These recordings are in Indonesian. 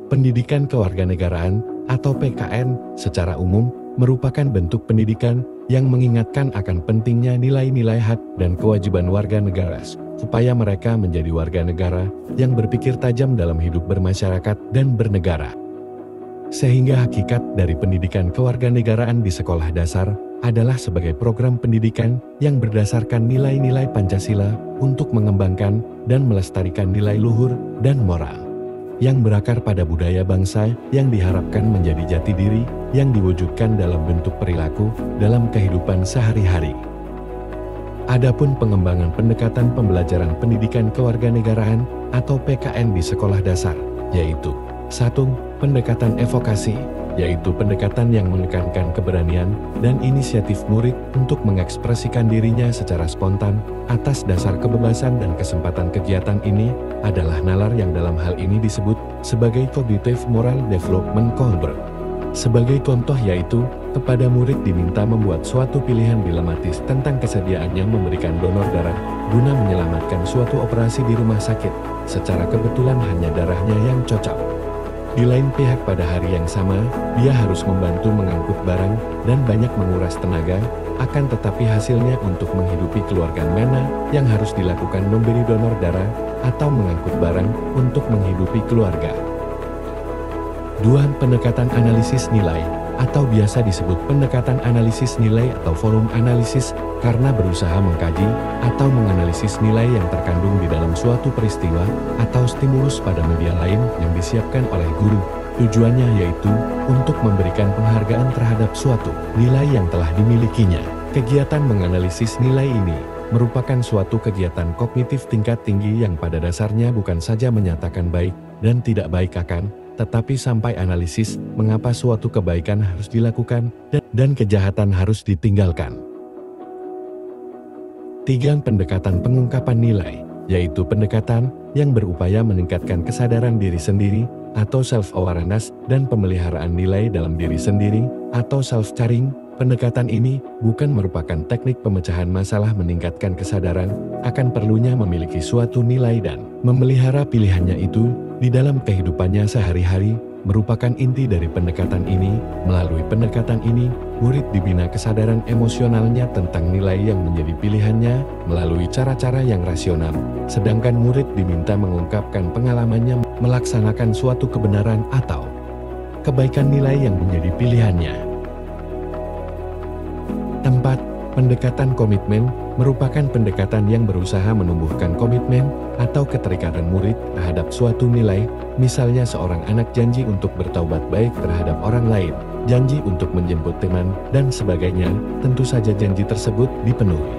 Pendidikan kewarganegaraan atau PKN secara umum merupakan bentuk pendidikan yang mengingatkan akan pentingnya nilai-nilai hak dan kewajiban warga negara supaya mereka menjadi warga negara yang berpikir tajam dalam hidup bermasyarakat dan bernegara. Sehingga hakikat dari pendidikan kewarganegaraan di sekolah dasar adalah sebagai program pendidikan yang berdasarkan nilai-nilai Pancasila untuk mengembangkan dan melestarikan nilai luhur dan moral yang berakar pada budaya bangsa yang diharapkan menjadi jati diri yang diwujudkan dalam bentuk perilaku dalam kehidupan sehari-hari. Adapun pengembangan pendekatan pembelajaran pendidikan kewarganegaraan atau PKN di sekolah dasar, yaitu 1. Pendekatan evokasi, yaitu pendekatan yang menekankan keberanian dan inisiatif murid untuk mengekspresikan dirinya secara spontan atas dasar kebebasan dan kesempatan. Kegiatan ini adalah nalar yang dalam hal ini disebut sebagai Cognitive Moral Development Cohort. Sebagai contoh yaitu, kepada murid diminta membuat suatu pilihan dilematis tentang kesediaannya memberikan donor darah guna menyelamatkan suatu operasi di rumah sakit. Secara kebetulan hanya darahnya yang cocok. Di lain pihak pada hari yang sama, dia harus membantu mengangkut barang dan banyak menguras tenaga, akan tetapi hasilnya untuk menghidupi keluarga mana yang harus dilakukan memberi donor darah atau mengangkut barang untuk menghidupi keluarga. 2. Pendekatan analisis nilai, atau biasa disebut pendekatan analisis nilai atau volume analisis, karena berusaha mengkaji atau menganalisis nilai yang terkandung di dalam suatu peristiwa atau stimulus pada media lain yang disiapkan oleh guru. Tujuannya yaitu untuk memberikan penghargaan terhadap suatu nilai yang telah dimilikinya. Kegiatan menganalisis nilai ini merupakan suatu kegiatan kognitif tingkat tinggi yang pada dasarnya bukan saja menyatakan baik dan tidak baik akan, tetapi sampai analisis mengapa suatu kebaikan harus dilakukan dan kejahatan harus ditinggalkan. 3. Pendekatan pengungkapan nilai, yaitu pendekatan yang berupaya meningkatkan kesadaran diri sendiri atau self-awareness dan pemeliharaan nilai dalam diri sendiri atau self-caring. Pendekatan ini bukan merupakan teknik pemecahan masalah meningkatkan kesadaran akan perlunya memiliki suatu nilai dan memelihara pilihannya itu di dalam kehidupannya sehari-hari, merupakan inti dari pendekatan ini. Melalui pendekatan ini, murid dibina kesadaran emosionalnya tentang nilai yang menjadi pilihannya melalui cara-cara yang rasional, sedangkan murid diminta mengungkapkan pengalamannya melaksanakan suatu kebenaran atau kebaikan nilai yang menjadi pilihannya. 4. Pendekatan komitmen merupakan pendekatan yang berusaha menumbuhkan komitmen atau keterikatan murid terhadap suatu nilai, misalnya seorang anak janji untuk bertaubat baik terhadap orang lain, janji untuk menjemput teman, dan sebagainya. Tentu saja janji tersebut dipenuhi.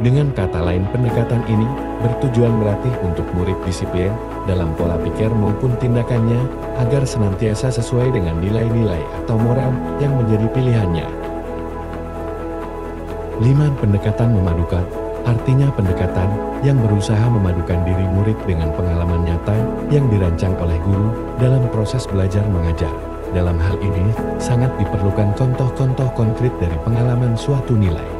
Dengan kata lain, pendekatan ini bertujuan melatih untuk murid disiplin dalam pola pikir maupun tindakannya agar senantiasa sesuai dengan nilai-nilai atau moral yang menjadi pilihannya. 5. Pendekatan memadukan, artinya pendekatan yang berusaha memadukan diri murid dengan pengalaman nyata yang dirancang oleh guru dalam proses belajar mengajar. Dalam hal ini, sangat diperlukan contoh-contoh konkret dari pengalaman suatu nilai.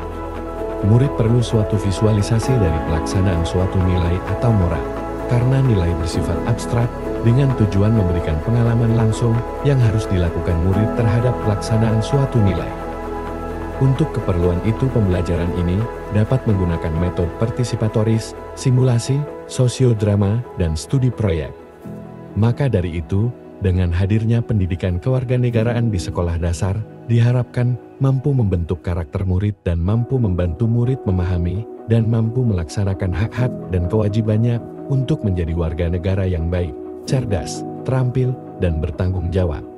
Murid perlu suatu visualisasi dari pelaksanaan suatu nilai atau moral, karena nilai bersifat abstrak dengan tujuan memberikan pengalaman langsung yang harus dilakukan murid terhadap pelaksanaan suatu nilai. Untuk keperluan itu pembelajaran ini dapat menggunakan metode partisipatoris, simulasi, sosiodrama, dan studi proyek. Maka dari itu, dengan hadirnya pendidikan kewarganegaraan di sekolah dasar, diharapkan mampu membentuk karakter murid dan mampu membantu murid memahami dan mampu melaksanakan hak-hak dan kewajibannya untuk menjadi warga negara yang baik, cerdas, terampil, dan bertanggung jawab.